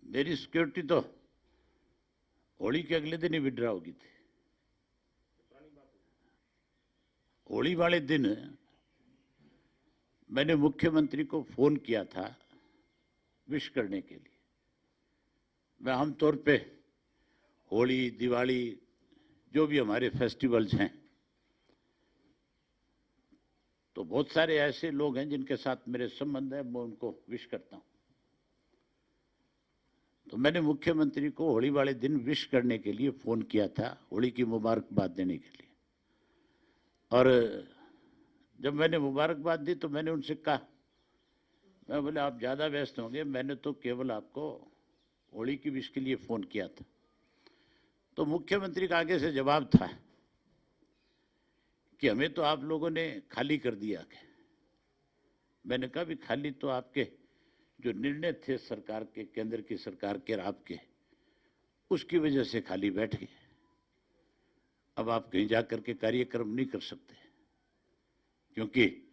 मेरी सिक्योरिटी तो होली के अगले दिन ही विड्रॉ होगी थी। होली वाले दिन मैंने मुख्यमंत्री को फोन किया था विश करने के लिए। मैं आमतौर पे होली, दिवाली, जो भी हमारे फेस्टिवल्स हैं, तो बहुत सारे ऐसे लोग हैं जिनके साथ मेरे संबंध है, मैं उनको विश करता हूं। तो मैंने मुख्यमंत्री को होली वाले दिन विश करने के लिए फोन किया था, होली की मुबारकबाद देने के लिए। और जब मैंने मुबारकबाद दी तो मैंने उनसे कहा, मैं बोले आप ज़्यादा व्यस्त होंगे, मैंने तो केवल आपको होली की विश के लिए फ़ोन किया था। तो मुख्यमंत्री का आगे से जवाब था कि हमें तो आप लोगों ने खाली कर दिया। मैंने कहा भी खाली तो आपके जो निर्णय थे सरकार के, केंद्र की सरकार के और आपके, उसकी वजह से खाली बैठ गए। अब आप कहीं जाकर के कार्यक्रम नहीं कर सकते, क्योंकि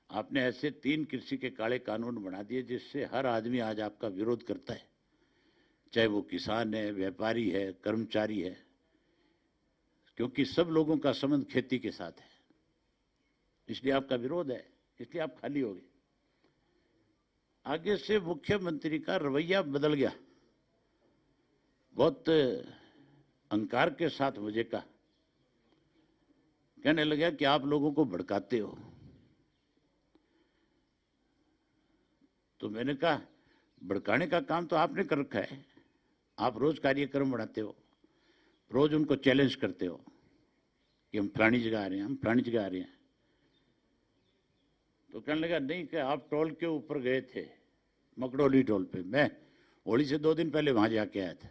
आपने ऐसे 3 कृषि के काले कानून बना दिए जिससे हर आदमी आज आपका विरोध करता है, चाहे वो किसान है, व्यापारी है, कर्मचारी है, क्योंकि सब लोगों का संबंध खेती के साथ है। इसलिए आपका विरोध है, इसलिए आप खाली हो गए। आगे से मुख्यमंत्री का रवैया बदल गया, बहुत अहंकार के साथ मुझे कहा, कहने लगा कि आप लोगों को भड़काते हो। तो मैंने कहा भड़काने का काम तो आपने कर रखा है, आप रोज कार्यक्रम बनाते हो, रोज उनको चैलेंज करते हो कि हम फलानी जगह आ रहे हैं, हम फलानी जगह आ रहे हैं। तो कहने लगा नहीं कि आप टोल के ऊपर गए थे, मकड़ोली टोल पे, मैं होली से 2 दिन पहले वहां जाके आया था,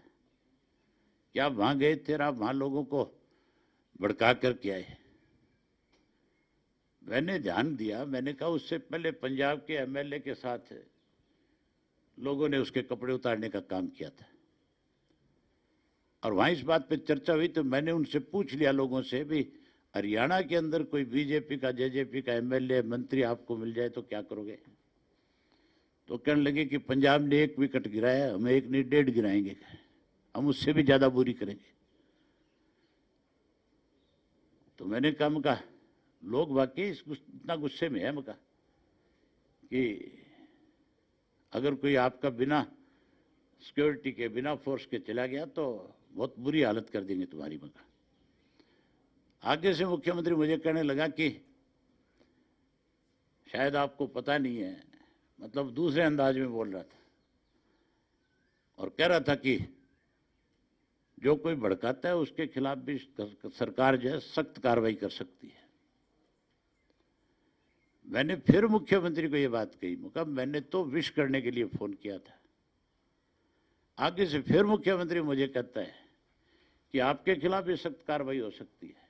क्या आप वहां गए थे और आप वहां लोगों को भड़का कर के आए? मैंने ध्यान दिया, मैंने कहा उससे पहले पंजाब के एमएलए के साथ लोगों ने उसके कपड़े उतारने का काम किया था, और वहां इस बात पे चर्चा हुई। तो मैंने उनसे पूछ लिया लोगों से भी हरियाणा के अंदर कोई बीजेपी का, जेजेपी का एमएलए, मंत्री आपको मिल जाए तो क्या करोगे? तो कहने लगे कि पंजाब ने 1 विकेट गिराया, हम 1 नहीं 1.5 गिराएंगे, हम उससे भी ज्यादा बुरी करेंगे। तो मैंने कहा लोग वाकई इतना गुस्से में है, मका कि अगर कोई आपका बिना सिक्योरिटी के, बिना फोर्स के चला गया तो बहुत बुरी हालत कर देंगे तुम्हारी। मका आगे से मुख्यमंत्री मुझे कहने लगा कि शायद आपको पता नहीं है, मतलब दूसरे अंदाज में बोल रहा था, और कह रहा था कि जो कोई भड़काता है उसके खिलाफ भी सरकार जो है सख्त कार्रवाई कर सकती है। मैंने फिर मुख्यमंत्री को ये बात कही, मगर मैंने तो विश करने के लिए फोन किया था। आगे से फिर मुख्यमंत्री मुझे कहता है कि आपके खिलाफ भी सख्त कार्रवाई हो सकती है।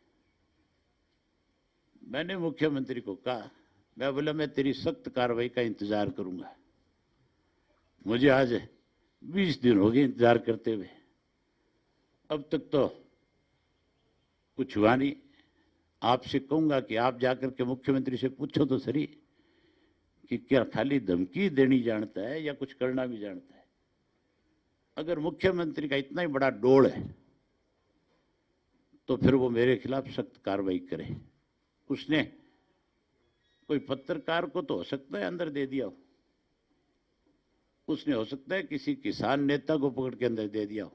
मैंने मुख्यमंत्री को कहा, मैं बोला मैं तेरी सख्त कार्रवाई का इंतजार करूंगा। मुझे आज 20 दिन हो गए इंतजार करते हुए, अब तक तो कुछ हुआ नहीं। आपसे कहूंगा कि आप जाकर के मुख्यमंत्री से पूछो तो सही कि क्या खाली धमकी देनी जानता है या कुछ करना भी जानता है। अगर मुख्यमंत्री का इतना ही बड़ा डोल है तो फिर वो मेरे खिलाफ सख्त कार्रवाई करे। उसने कोई पत्रकार को तो हो सकता है अंदर दे दिया हो, उसने हो सकता है किसी किसान नेता को पकड़ के अंदर दे दिया हो।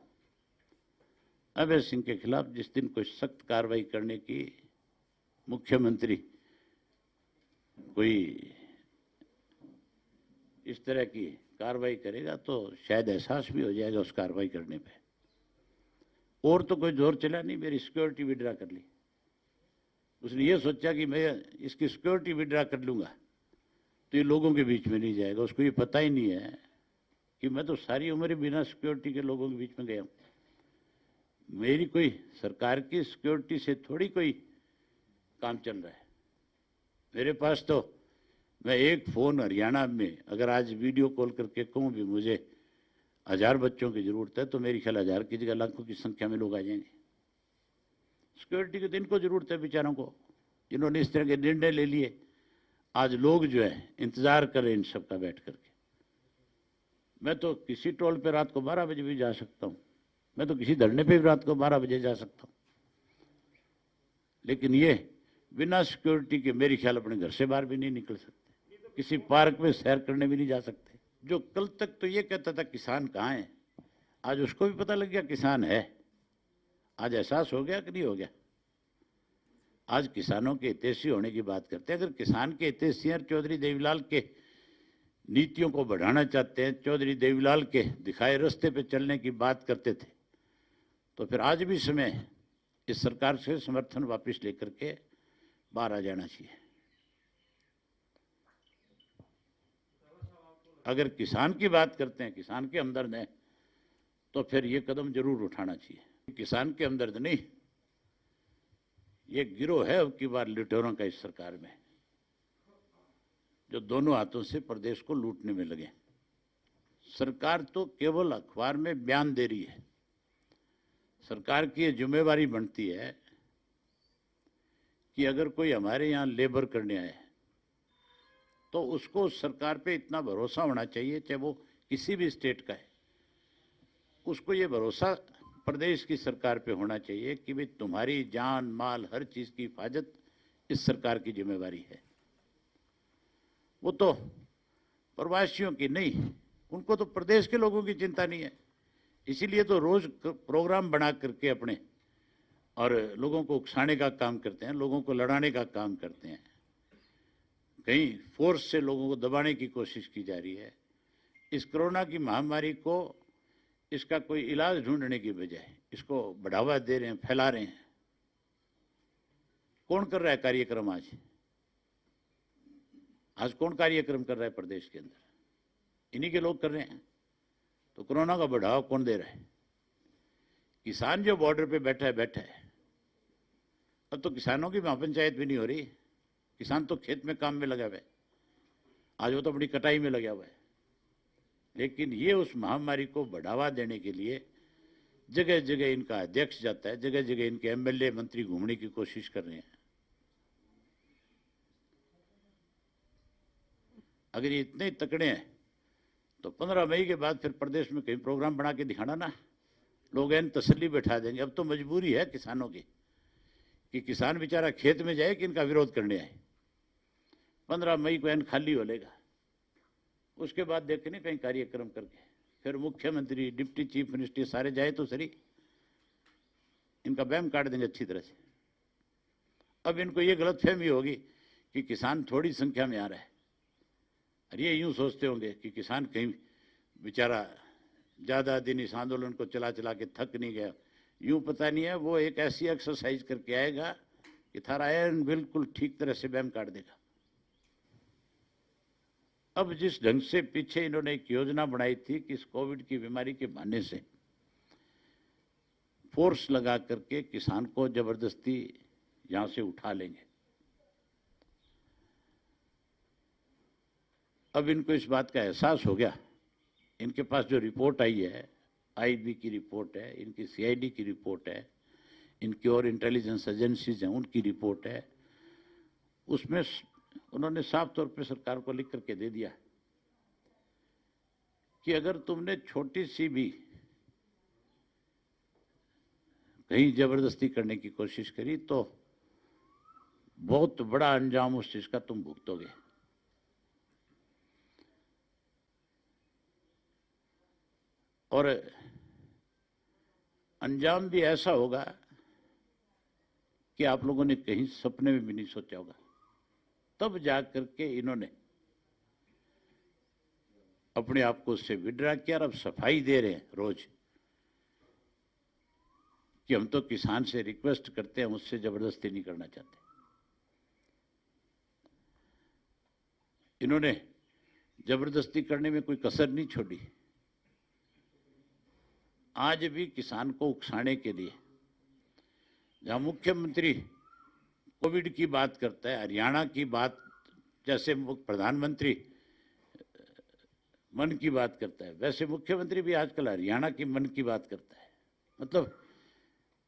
अभय सिंह के खिलाफ जिस दिन कोई सख्त कार्रवाई करने की मुख्यमंत्री कोई इस तरह की कार्रवाई करेगा तो शायद एहसास भी हो जाएगा उस कार्रवाई करने पे। और तो कोई जोर चला नहीं, मेरी सिक्योरिटी विड्रा कर ली। उसने ये सोचा कि मैं इसकी सिक्योरिटी विड्रा कर लूंगा तो ये लोगों के बीच में नहीं जाएगा। उसको ये पता ही नहीं है कि मैं तो सारी उम्र बिना सिक्योरिटी के लोगों के बीच में गया हूं। मेरी कोई सरकार की सिक्योरिटी से थोड़ी कोई काम चल रहा है। मेरे पास तो मैं एक फोन हरियाणा में अगर आज वीडियो कॉल करके कहूँ भी मुझे 1000 बच्चों की जरूरत है तो मेरी ख्याल 1000 की जगह लाखों की संख्या में लोग आ जाएंगे। सिक्योरिटी की तो इनको जरूरत है बेचारों को, जिन्होंने इस तरह के निर्णय ले लिए। आज लोग जो है इंतजार कर रहे हैं इन सबका बैठ करके। मैं तो किसी टोल पे रात को 12 बजे भी जा सकता हूं, मैं तो किसी धरने पे भी रात को 12 बजे जा सकता हूं, लेकिन ये बिना सिक्योरिटी के मेरे ख्याल अपने घर से बाहर भी नहीं निकल सकते, किसी पार्क में सैर करने भी नहीं जा सकते। जो कल तक तो ये कहता था किसान कहाँ है, आज उसको भी पता लग गया किसान है। आज एहसास हो गया कि नहीं हो गया? आज किसानों के हितैषी होने की बात करते हैं। अगर किसान के हितैषी हैं, चौधरी देवीलाल के नीतियों को बढ़ाना चाहते हैं, चौधरी देवीलाल के दिखाए रास्ते पे चलने की बात करते थे, तो फिर आज भी समय इस सरकार से समर्थन वापस लेकर के बाहर आ जाना चाहिए। अगर किसान की बात करते हैं, किसान के हमदर्द हैं, तो फिर ये कदम जरूर उठाना चाहिए। किसान के हमदर्द नहीं, ये गिरोह है अब की बार लुटेरों का इस सरकार में, जो दोनों हाथों से प्रदेश को लूटने में लगे। सरकार तो केवल अखबार में बयान दे रही है, सरकार की ये जिम्मेवारी बनती है कि अगर कोई हमारे यहाँ लेबर करने आए तो उसको सरकार पे इतना भरोसा होना चाहिए, चाहे वो किसी भी स्टेट का है, उसको ये भरोसा प्रदेश की सरकार पे होना चाहिए कि भाई तुम्हारी जान माल हर चीज की हिफाजत इस सरकार की जिम्मेवारी है। वो तो प्रवासियों की नहीं, उनको तो प्रदेश के लोगों की चिंता नहीं है, इसीलिए तो रोज प्रोग्राम बना करके अपने और लोगों को उकसाने का काम करते हैं, लोगों को लड़ाने का काम करते हैं, कहीं फोर्स से लोगों को दबाने की कोशिश की जा रही है। इस कोरोना की महामारी को इसका कोई इलाज ढूंढने की बजाय इसको बढ़ावा दे रहे हैं, फैला रहे हैं। कौन कर रहा है कार्यक्रम आज? आज कौन कार्यक्रम कर रहा है प्रदेश के अंदर? इन्हीं के लोग कर रहे हैं। तो कोरोना का बढ़ावा कौन दे रहा है? किसान जो बॉर्डर पे बैठा है बैठा है। अब तो किसानों की महापंचायत भी नहीं हो रही, किसान तो खेत में काम में लगा हुआ है, आज वो तो अपनी कटाई में लगा हुआ है। लेकिन ये उस महामारी को बढ़ावा देने के लिए जगह जगह इनका अध्यक्ष जाता है, जगह जगह इनके एमएलए मंत्री घूमने की कोशिश कर रहे हैं। अगर ये इतने तकड़े हैं तो 15 मई के बाद फिर प्रदेश में कहीं प्रोग्राम बना के दिखाना ना, लोग इन तसल्ली बैठा देंगे। अब तो मजबूरी है किसानों की कि किसान बेचारा खेत में जाए कि इनका विरोध करने आए। 15 मई को एन खाली हो लेगा, उसके बाद देखेंगे कहीं कार्यक्रम करके फिर मुख्यमंत्री डिप्टी चीफ मिनिस्टर सारे जाए तो सही, इनका बैम काट देंगे अच्छी तरह से। अब इनको ये गलतफहमी होगी कि किसान थोड़ी संख्या में आ रहा है, और ये यूं सोचते होंगे कि किसान कहीं बेचारा ज्यादा दिन इस आंदोलन को चला चला के थक नहीं गया। यूं पता नहीं है, वो एक ऐसी एक्सरसाइज करके आएगा कि थारा एन बिल्कुल ठीक तरह से बैम काट देगा। अब जिस ढंग से पीछे इन्होंने एक योजना बनाई थी कि इस कोविड की बीमारी के बहाने से फोर्स लगा करके किसान को जबरदस्ती यहां से उठा लेंगे, अब इनको इस बात का एहसास हो गया। इनके पास जो रिपोर्ट आई है, आईबी की रिपोर्ट है, इनकी सीआईडी की रिपोर्ट है, इनकी और इंटेलिजेंस एजेंसीज हैं उनकी रिपोर्ट है, उसमें उन्होंने साफ तौर पे सरकार को लिख करके दे दिया कि अगर तुमने छोटी सी भी कहीं जबरदस्ती करने की कोशिश करी तो बहुत बड़ा अंजाम उस चीज का तुम भुगतोगे। और अंजाम भी ऐसा होगा कि आप लोगों ने कहीं सपने में भी नहीं सोचा होगा। तब जाकर के इन्होंने अपने आप को उससे विड्रा किया और अब सफाई दे रहे हैं रोज कि हम तो किसान से रिक्वेस्ट करते हैं, उससे जबरदस्ती नहीं करना चाहते। इन्होंने जबरदस्ती करने में कोई कसर नहीं छोड़ी। आज भी किसान को उकसाने के लिए जहां मुख्यमंत्री कोविड की बात करता है, हरियाणा की बात, जैसे प्रधानमंत्री मन की बात करता है, वैसे मुख्यमंत्री भी आजकल हरियाणा की मन की बात करता है। मतलब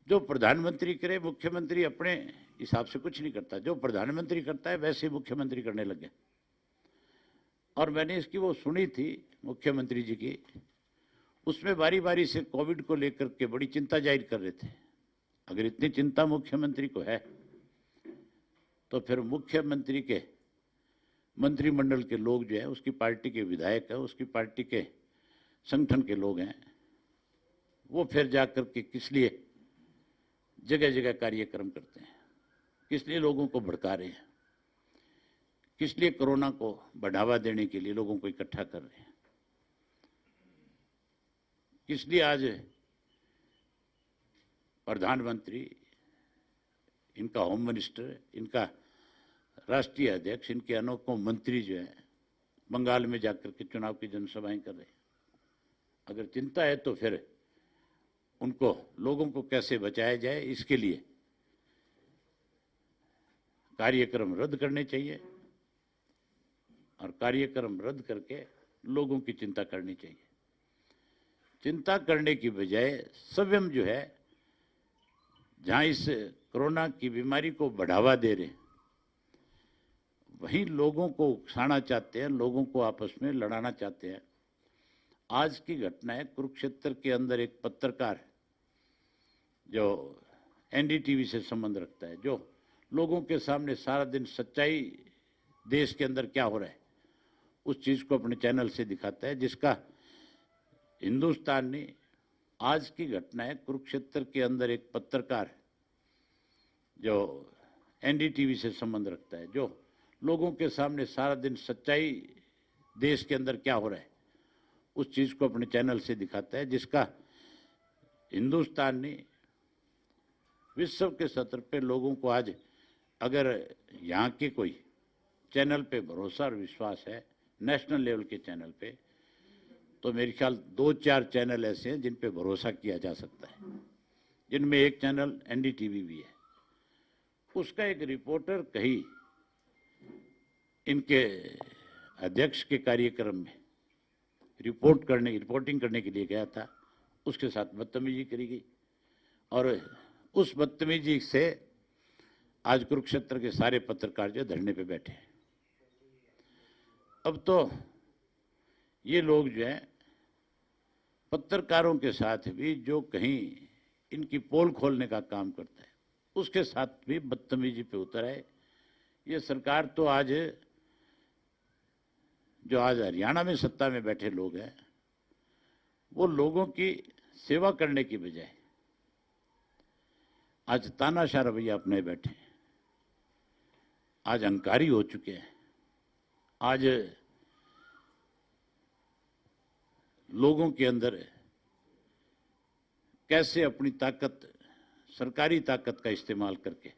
जो प्रधानमंत्री करे मुख्यमंत्री अपने हिसाब से कुछ नहीं करता, जो प्रधानमंत्री करता है वैसे मुख्यमंत्री करने लगे। और मैंने इसकी वो सुनी थी मुख्यमंत्री जी की, उसमें बारी बारी से कोविड को लेकर के बड़ी चिंता जाहिर कर रहे थे। अगर इतनी चिंता मुख्यमंत्री को है तो फिर मुख्यमंत्री के मंत्रिमंडल के लोग जो है, उसकी पार्टी के विधायक है, उसकी पार्टी के संगठन के लोग हैं, वो फिर जाकर के किस लिए जगह जगह कार्यक्रम करते हैं, किस लिए लोगों को भड़का रहे हैं, किस लिए कोरोना को बढ़ावा देने के लिए लोगों को इकट्ठा कर रहे हैं, किस लिए आज प्रधानमंत्री, इनका होम मिनिस्टर, इनका राष्ट्रीय अध्यक्ष, इनके अनेकों मंत्री जो है बंगाल में जाकर के चुनाव की जनसभाएं कर रहे हैं। अगर चिंता है तो फिर उनको लोगों को कैसे बचाया जाए, इसके लिए कार्यक्रम रद्द करने चाहिए और कार्यक्रम रद्द करके लोगों की चिंता करनी चाहिए। चिंता करने की बजाय स्वयं जो है, जहां इस कोरोना की बीमारी को बढ़ावा दे रहे हैं, वहीं लोगों को उकसाना चाहते हैं, लोगों को आपस में लड़ाना चाहते हैं। आज की घटना है, कुरुक्षेत्र के अंदर एक पत्रकार जो एनडीटीवी से संबंध रखता है, जो लोगों के सामने सारा दिन सच्चाई देश के अंदर क्या हो रहा है उस चीज को अपने चैनल से दिखाता है, जिसका हिंदुस्तान ने, आज की घटना है, कुरुक्षेत्र के अंदर एक पत्रकार जो एनडीटीवी से संबंध रखता है, जो लोगों के सामने सारा दिन सच्चाई देश के अंदर क्या हो रहा है उस चीज को अपने चैनल से दिखाता है, जिसका हिंदुस्तान ने विश्व के स्तर पे लोगों को, आज अगर यहाँ के कोई चैनल पे भरोसा और विश्वास है, नेशनल लेवल के चैनल पे, तो मेरे ख्याल 2-4 चैनल ऐसे हैं जिन पे भरोसा किया जा सकता है, जिनमें एक चैनल एनडीटीवी भी है। उसका एक रिपोर्टर कहीं इनके अध्यक्ष के कार्यक्रम में रिपोर्टिंग करने के लिए गया था, उसके साथ बदतमीजी करी गई और उस बदतमीजी से आज कुरुक्षेत्र के सारे पत्रकार जो धरने पे बैठे हैं। अब तो ये लोग जो है पत्रकारों के साथ भी जो कहीं इनकी पोल खोलने का काम करता है, उसके साथ भी बदतमीजी पे उतर आए। ये सरकार तो आज, जो आज हरियाणा में सत्ता में बैठे लोग हैं, वो लोगों की सेवा करने की बजाय आज तानाशाह रवैया अपने बैठे हैं, आज अहंकारी हो चुके हैं। आज लोगों के अंदर कैसे अपनी ताकत, सरकारी ताकत का इस्तेमाल करके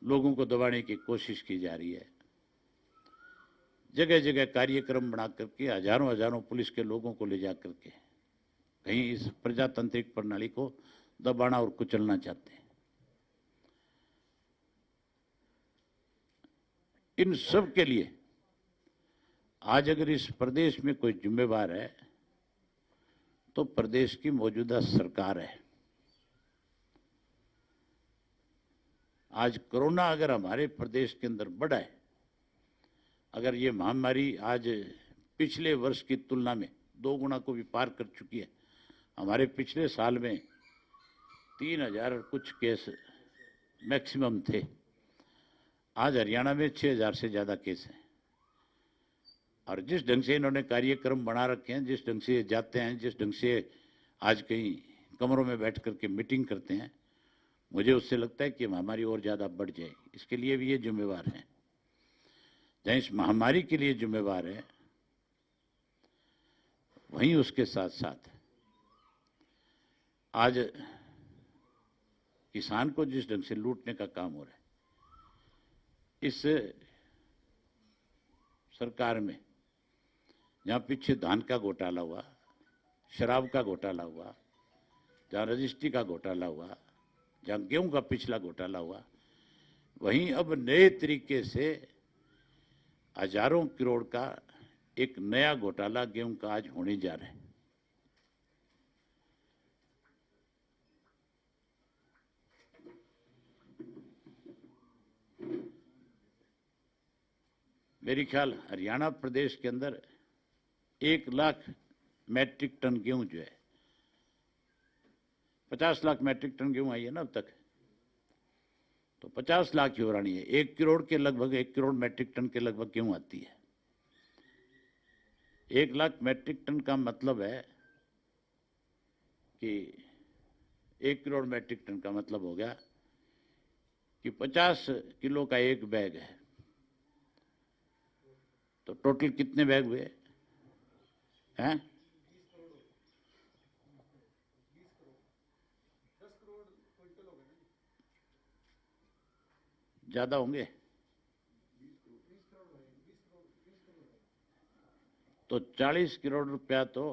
लोगों को दबाने की कोशिश की जा रही है। जगह जगह कार्यक्रम बना करके हजारों हजारों पुलिस के लोगों को ले जा करके कहीं इस प्रजातांत्रिक प्रणाली को दबाना और कुचलना चाहते हैं। इन सब के लिए आज अगर इस प्रदेश में कोई जिम्मेवार है तो प्रदेश की मौजूदा सरकार है। आज कोरोना अगर हमारे प्रदेश के अंदर बढ़ा है, अगर ये महामारी आज पिछले वर्ष की तुलना में 2 गुना को भी पार कर चुकी है। हमारे पिछले साल में 3000 कुछ केस मैक्सिमम थे, आज हरियाणा में 6000 से ज़्यादा केस हैं। और जिस ढंग से इन्होंने कार्यक्रम बना रखे हैं, जिस ढंग से जाते हैं, जिस ढंग से आज कहीं कमरों में बैठ करके मीटिंग करते हैं, मुझे उससे लगता है कि महामारी और ज़्यादा बढ़ जाएगी। इसके लिए भी ये जिम्मेवार हैं। जहाँ इस महामारी के लिए जिम्मेवार है, वहीं उसके साथ साथ आज किसान को जिस ढंग से लूटने का काम हो रहा है, इस सरकार में जहाँ पीछे धान का घोटाला हुआ, शराब का घोटाला हुआ, जहाँ रजिस्ट्री का घोटाला हुआ, जहाँ गेहूं का पिछला घोटाला हुआ, वहीं अब नए तरीके से हजारों करोड़ का एक नया घोटाला गेहूं का आज होने जा रहा है। मेरी ख्याल हरियाणा प्रदेश के अंदर 1 लाख मैट्रिक टन गेहूं जो है, 50 लाख मैट्रिक टन गेहूं आई है ना अब तक, तो 50 लाख की हो रही है। 1 करोड़ के लगभग, 1 करोड़ मैट्रिक टन के लगभग गेहूं आती है। 1 लाख मैट्रिक टन का मतलब है कि 1 करोड़ मैट्रिक टन का मतलब हो गया कि 50 किलो का एक बैग है, तो टोटल कितने बैग हुए हैं? 10 ज्यादा होंगे, तो 40 करोड़ रुपया तो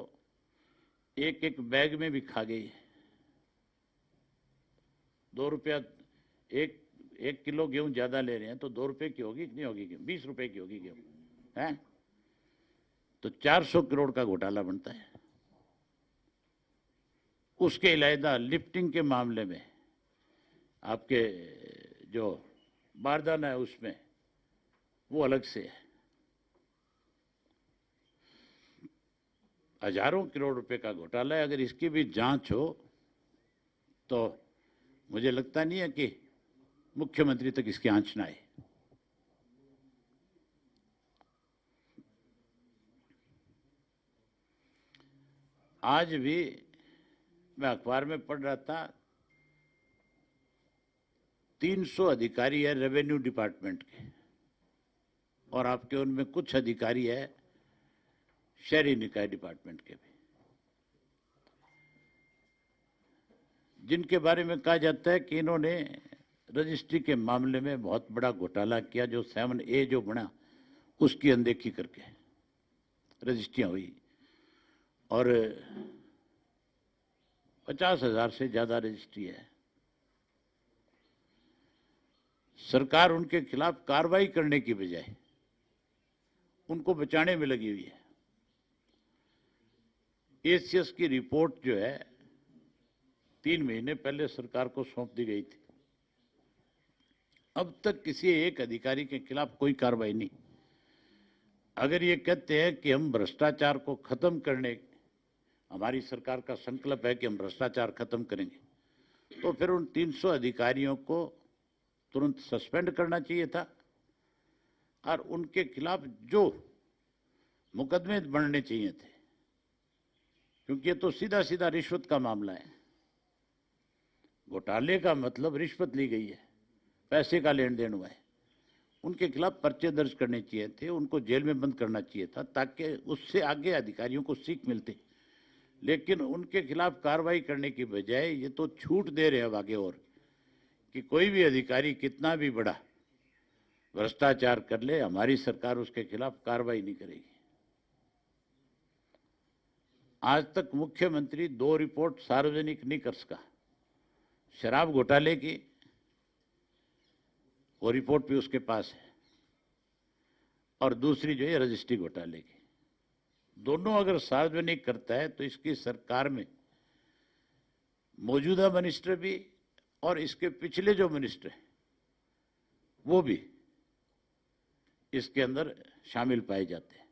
एक एक बैग में भी खा गई। 2 रुपया, एक किलो गेहूं ज्यादा ले रहे हैं तो 2 रुपए की होगी, कितनी होगी गेहूं? 20 रुपए की होगी गेहूं, है? तो 400 करोड़ का घोटाला बनता है। उसके अलावा लिफ्टिंग के मामले में आपके जो बारदाना है उसमें वो अलग से है। हजारों करोड़ रुपए का घोटाला है। अगर इसकी भी जांच हो तो मुझे लगता नहीं है कि मुख्यमंत्री तक इसकी आंच ना आए। आज भी मैं अखबार में पढ़ रहा था, 300 अधिकारी है रेवेन्यू डिपार्टमेंट के, और आपके उनमें कुछ अधिकारी है शहरी निकाय डिपार्टमेंट के भी, जिनके बारे में कहा जाता है कि इन्होंने रजिस्ट्री के मामले में बहुत बड़ा घोटाला किया। जो 7A जो बना उसकी अनदेखी करके रजिस्ट्रियां हुई, और 50,000 से ज्यादा रजिस्ट्री है। सरकार उनके खिलाफ कार्रवाई करने की बजाय उनको बचाने में लगी हुई है। एसीएस की रिपोर्ट जो है 3 महीने पहले सरकार को सौंप दी गई थी। अब तक किसी एक अधिकारी के खिलाफ कोई कार्रवाई नहीं। अगर ये कहते हैं कि हम भ्रष्टाचार को खत्म करने, हमारी सरकार का संकल्प है कि हम भ्रष्टाचार खत्म करेंगे, तो फिर उन 300 अधिकारियों को तुरंत सस्पेंड करना चाहिए था, और उनके खिलाफ जो मुकदमे बनने चाहिए थे, क्योंकि ये तो सीधा सीधा रिश्वत का मामला है। घोटाले का मतलब रिश्वत ली गई है, पैसे का लेन देन हुआ है। उनके खिलाफ पर्चे दर्ज करने चाहिए थे, उनको जेल में बंद करना चाहिए था, ताकि उससे आगे अधिकारियों को सीख मिलती। लेकिन उनके खिलाफ कार्रवाई करने की बजाय ये तो छूट दे रहे हैं आगे, और कि कोई भी अधिकारी कितना भी बड़ा भ्रष्टाचार कर ले, हमारी सरकार उसके खिलाफ कार्रवाई नहीं करेगी। आज तक मुख्यमंत्री 2 रिपोर्ट सार्वजनिक नहीं कर सका। शराब घोटाले की वो रिपोर्ट भी उसके पास है, और दूसरी जो है रजिस्ट्री घोटाले की। दोनों अगर सार्वजनिक करता है तो इसकी सरकार में मौजूदा मिनिस्टर भी और इसके पिछले जो मिनिस्टर हैं वो भी इसके अंदर शामिल पाए जाते हैं।